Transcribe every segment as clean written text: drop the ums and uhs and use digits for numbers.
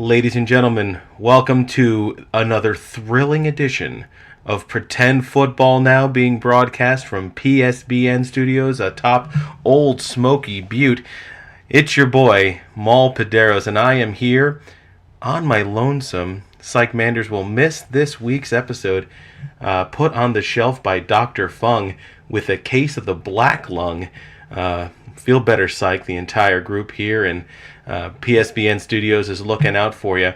Ladies and gentlemen, welcome to another thrilling edition of Pretend Football, now being broadcast from PSBN Studios atop Old Smoky Butte. It's your boy, Maul, and I am here on my lonesome. Sike Manders will miss this week's episode, put on the shelf by Dr. Fung with a case of the black lung. Feel better, Sike. The entire group here and PSBN Studios is looking out for you.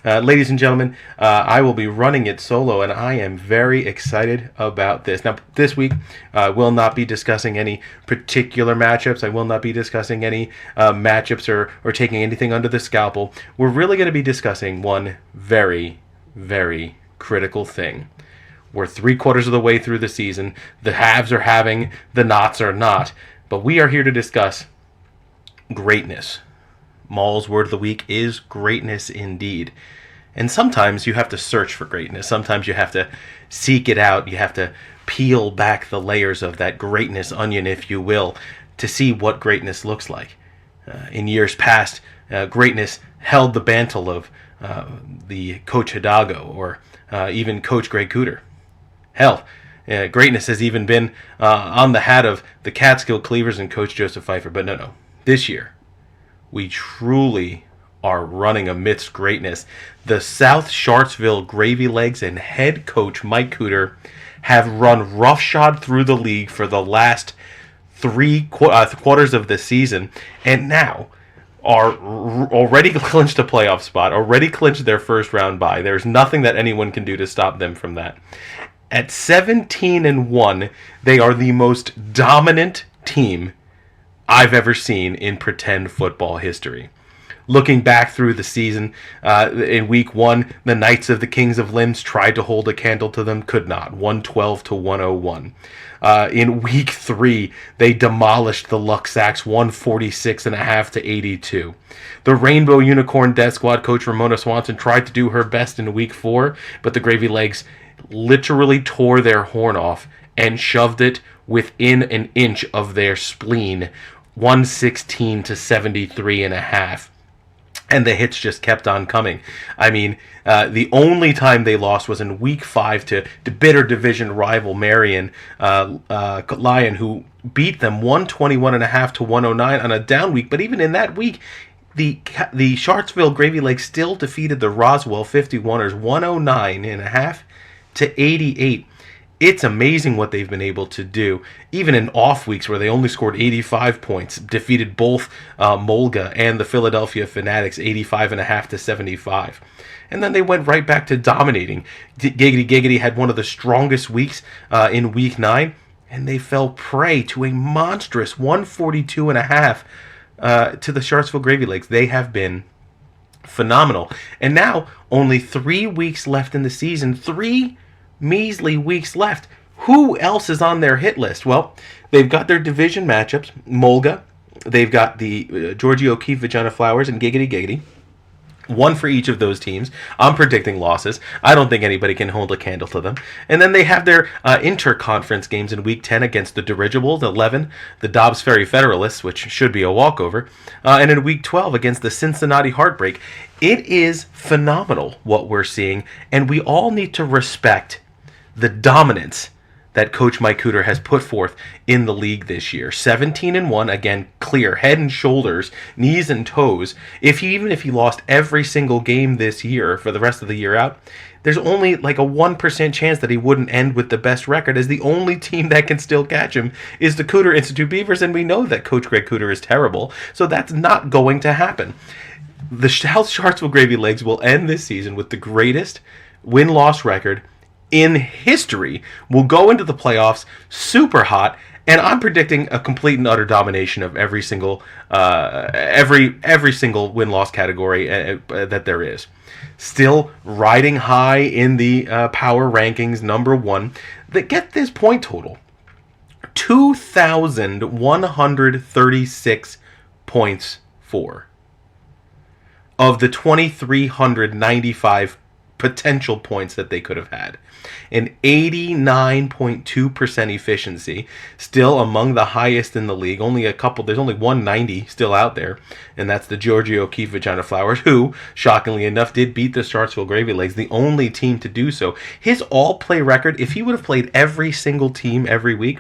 Ladies and gentlemen, I will be running it solo, and I am very excited about this. Now, this week, I will not be discussing any particular matchups. I will not be discussing any matchups or taking anything under the scalpel. We're really going to be discussing one very, very critical thing. We're 3/4 of the way through the season. The haves are having, the nots are not. But we are here to discuss greatness. Maul's word of the week is greatness indeed. And sometimes you have to search for greatness. Sometimes you have to seek it out. You have to peel back the layers of that greatness onion, if you will, to see what greatness looks like. In years past, greatness held the mantle of the Coach Hidalgo or even Coach Greg Cooter. Hell, greatness has even been on the hat of the Catskill Cleavers and Coach Joseph Pfeiffer. But no. This year, we truly are running amidst greatness. The South Shartsville Gravy Legs and head coach Mike Cooter have run roughshod through the league for the last three quarters of the season, and now are already clinched a playoff spot, already clinched their first round bye. There's nothing that anyone can do to stop them from that. At 17-1, they are the most dominant team I've ever seen in pretend football history. Looking back through the season, in week 1, the Knights of the Kings of Limbs tried to hold a candle to them, could not. 112-101. In week 3, they demolished the Luxacs 146.5-82. The Rainbow Unicorn Death Squad coach Ramona Swanson tried to do her best in week 4, but the Gravy Legs literally tore their horn off and shoved it within an inch of their spleen, 116-73.5. And the hits just kept on coming. I mean, the only time they lost was in week 5 to bitter division rival Marion Lion, who beat them 121.5-109 on a down week. But even in that week, the Shartsville Gravy Legs still defeated the Roswell 51ers 109.5-88. It's amazing what they've been able to do. Even in off weeks where they only scored 85 points, defeated both Molga and the Philadelphia Fanatics 85.5-75. And then they went right back to dominating. Giggity had one of the strongest weeks in week 9, and they fell prey to a monstrous 142.5 to the Shartsville Gravy Legs. They have been phenomenal. And now, only 3 weeks left in the season. 3 measly weeks left. Who else is on their hit list? Well, they've got their division matchups. Molga, they've got the Georgie O'Keefe Vagina Flowers and Giggity. One for each of those teams. I'm predicting losses. I don't think anybody can hold a candle to them. And then they have their inter-conference games in Week 10 against the Dirigibles, 11, the Dobbs Ferry Federalists, which should be a walkover, and in Week 12 against the Cincinnati Heartbreak. It is phenomenal what we're seeing, and we all need to respect the dominance that Coach Mike Cooter has put forth in the league this year. 17-1, again, clear, head and shoulders, knees and toes. Even if he lost every single game this year for the rest of the year out, there's only like a 1% chance that he wouldn't end with the best record, as the only team that can still catch him is the Cooter Institute Beavers, and we know that Coach Greg Cooter is terrible, so that's not going to happen. The South Shartsville Gravy Legs will end this season with the greatest win-loss record in history. Will go into the playoffs super hot, and I'm predicting a complete and utter domination of every single single win-loss category that there is. Still riding high in the power rankings, number 1. Get this point total: 2,136 points for of the 2,395 potential points that they could have had. An 89.2% efficiency, still among the highest in the league. There's only 190 still out there, and that's the Georgia O'Keeffe Vagina Flowers, who, shockingly enough, did beat the Shartsville Gravy Legs, the only team to do so. His all-play record, if he would have played every single team every week,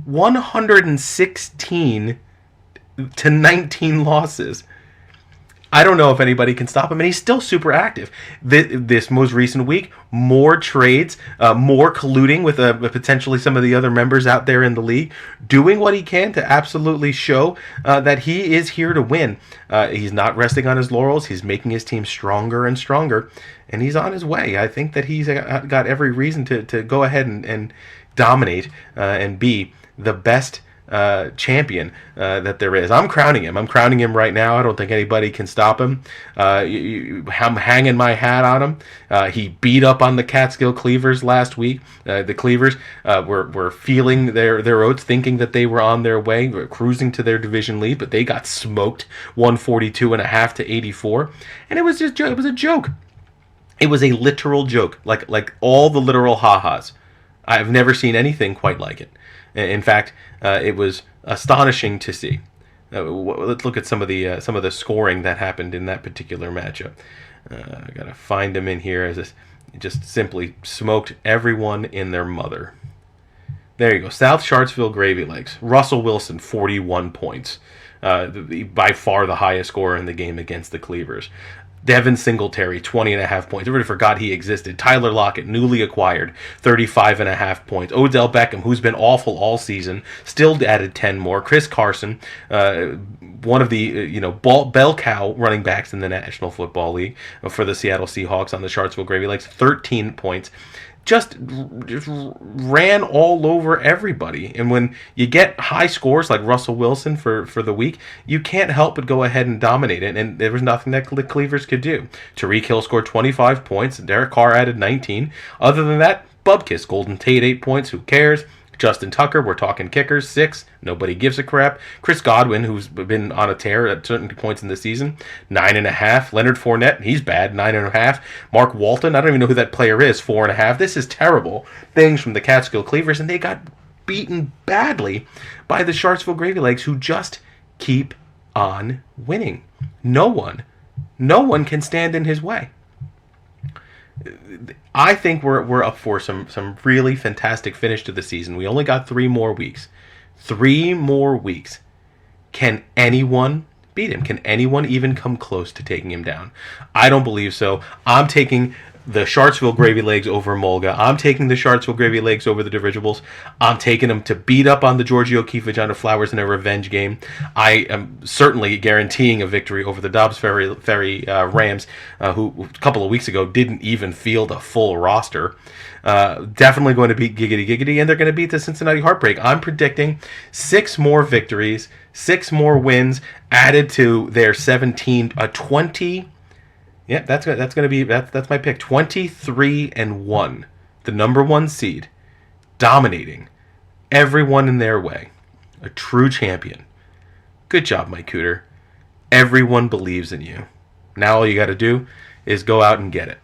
116 to 19 losses. I don't know if anybody can stop him, and he's still super active. This most recent week, more trades, more colluding with potentially some of the other members out there in the league, doing what he can to absolutely show that he is here to win. He's not resting on his laurels. He's making his team stronger and stronger, and he's on his way. I think that he's got every reason to go ahead and dominate and be the best champion that there is. I'm crowning him right now. I don't think anybody can stop him. I'm hanging my hat on him. He beat up on the Catskill Cleavers last week. The Cleavers were feeling their oats, thinking that they were on their way, cruising to their division lead, but they got smoked 142.5 to 84, and it was a joke. It was a literal joke, like all the literal ha-has. I've never seen anything quite like it. In fact, it was astonishing to see. Let's look at some of the scoring that happened in that particular matchup. I gotta find them in here as this just simply smoked everyone in their mother. There you go. South Shartsville Gravy Legs. Russell Wilson, 41 points. By far the highest scorer in the game against the Cleavers. Devin Singletary, 20.5 points. Everybody forgot he existed. Tyler Lockett, newly acquired, 35.5 points. Odell Beckham, who's been awful all season, still added 10 more. Chris Carson, one of the bell cow running backs in the National Football League for the Seattle Seahawks on the Shartsville Gravy Legs, 13 points. Just ran all over everybody. And when you get high scores like Russell Wilson for the week, you can't help but go ahead and dominate it. And there was nothing that the Cleavers could do. Tariq Hill scored 25 points. Derek Carr added 19. Other than that, Bubkiss, Golden Tate, 8 points. Who cares? Justin Tucker, we're talking kickers, 6. Nobody gives a crap. Chris Godwin, who's been on a tear at certain points in the season, 9.5. Leonard Fournette, he's bad, 9.5. Mark Walton, I don't even know who that player is, 4.5. This is terrible things from the Catskill Cleavers, and they got beaten badly by the Shartsville Gravy Legs, who just keep on winning. No one can stand in his way. I think we're up for some really fantastic finish to the season. We only got 3 more weeks. 3 more weeks. Can anyone beat him? Can anyone even come close to taking him down? I don't believe so. I'm taking the Shartsville Gravy Legs over Mulga. I'm taking the Shartsville Gravy Legs over the Dirigibles. I'm taking them to beat up on the Georgia O'Keeffe Vagina Flowers in a revenge game. I am certainly guaranteeing a victory over the Dobbs Ferry Rams, who a couple of weeks ago didn't even field a full roster. Definitely going to beat Giggity, and they're going to beat the Cincinnati Heartbreak. I'm predicting 6 more victories, 6 more wins added to their 20. Yeah, that's my pick. 23-1, the number 1 seed, dominating everyone in their way. A true champion. Good job, Mike Cooter. Everyone believes in you. Now all you got to do is go out and get it.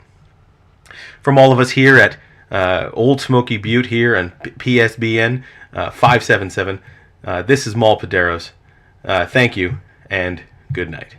From all of us here at Old Smoky Butte here on PSBN 577, this is Maul Paderos. Thank you and good night.